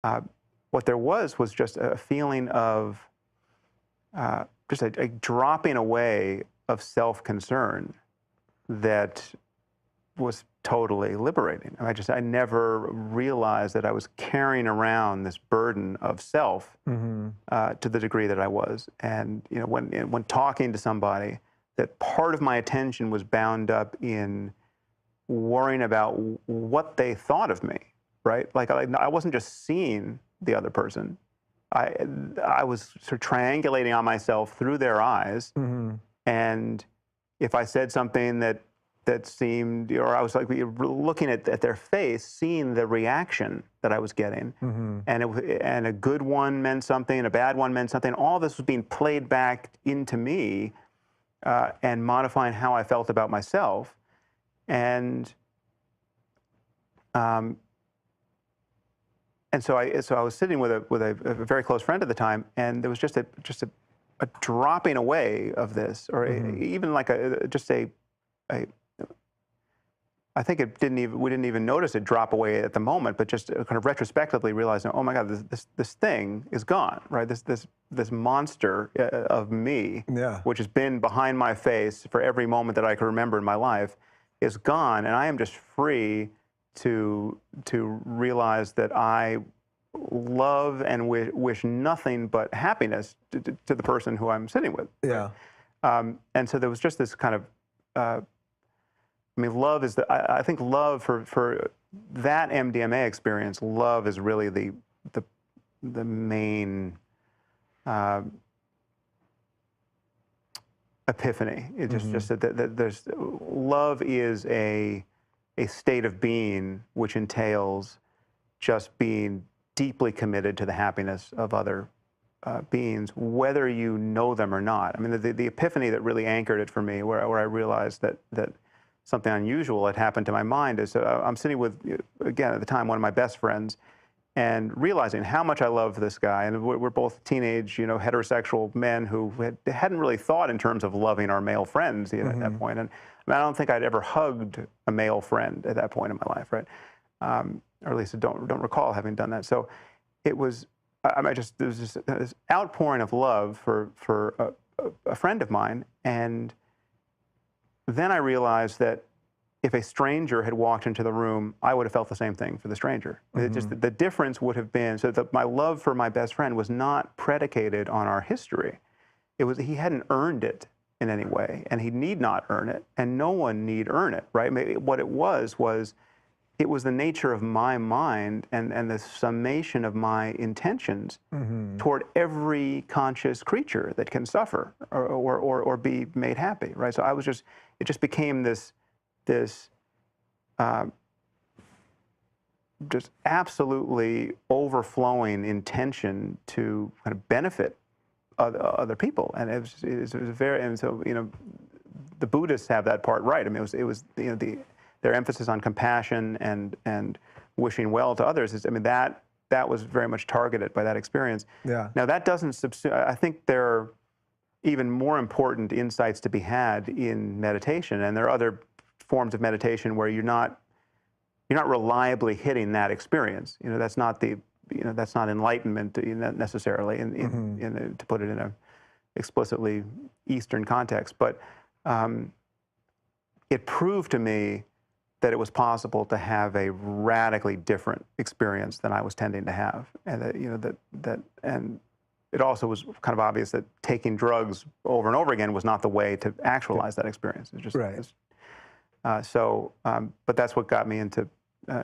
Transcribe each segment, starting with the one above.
uh, what there was just a feeling of just a dropping away of self-concern that was totally liberating. I never realized that I was carrying around this burden of self to the degree that I was. And when talking to somebody, that part of my attention was bound up in worrying about what they thought of me, right? Like I wasn't just seeing the other person. I was sort of triangulating on myself through their eyes, and if I said something that seemed, or I was like looking at their face, seeing the reaction that I was getting, and a good one meant something, and a bad one meant something. All this was being played back into me and modifying how I felt about myself, and so I was sitting with a very close friend at the time, and there was just a dropping away of this, or even like I think we didn't even notice it drop away at the moment, but just kind of retrospectively realizing, oh my God, this thing is gone, right? This monster of me, which has been behind my face for every moment that I can remember in my life, is gone, and I am just free to realize that I love and wish nothing but happiness to the person who I'm sitting with. Yeah. And so there was just this kind of, love is I think love for that MDMA experience, love is really the main epiphany. It just that there's love is a state of being which entails just being deeply committed to the happiness of other beings, whether you know them or not. I mean, the epiphany that really anchored it for me, where I realized that something unusual had happened to my mind, is I'm sitting with, again, at the time, one of my best friends, and realizing how much I love this guy. And we're both teenage, heterosexual men who hadn't really thought in terms of loving our male friends at that point. And I don't think I'd ever hugged a male friend at that point in my life, right? Or at least I don't recall having done that. So it was, there was just this outpouring of love for a friend of mine, and then I realized that if a stranger had walked into the room, I would have felt the same thing for the stranger. Just the difference would have been, so that my love for my best friend was not predicated on our history. It was, he hadn't earned it in any way, and he need not earn it, and no one need earn it, right? Maybe what it was it was the nature of my mind and the summation of my intentions toward every conscious creature that can suffer or be made happy, right? So it just became this just absolutely overflowing intention to kind of benefit other people, and it was very, and so the Buddhists have that part right. I mean, it was their emphasis on compassion and wishing well to others that was very much targeted by that experience. Yeah. Now that doesn't I think there are even more important insights to be had in meditation, and there are other forms of meditation where you're not reliably hitting that experience. That's not that's not enlightenment necessarily to put it in a explicitly Eastern context, but it proved to me that it was possible to have a radically different experience than I was tending to have, and and it also was kind of obvious that taking drugs over and over again was not the way to actualize that experience. It's just right. But that's what got me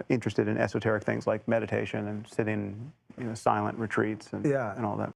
interested in esoteric things like meditation and sitting, silent retreats and all that.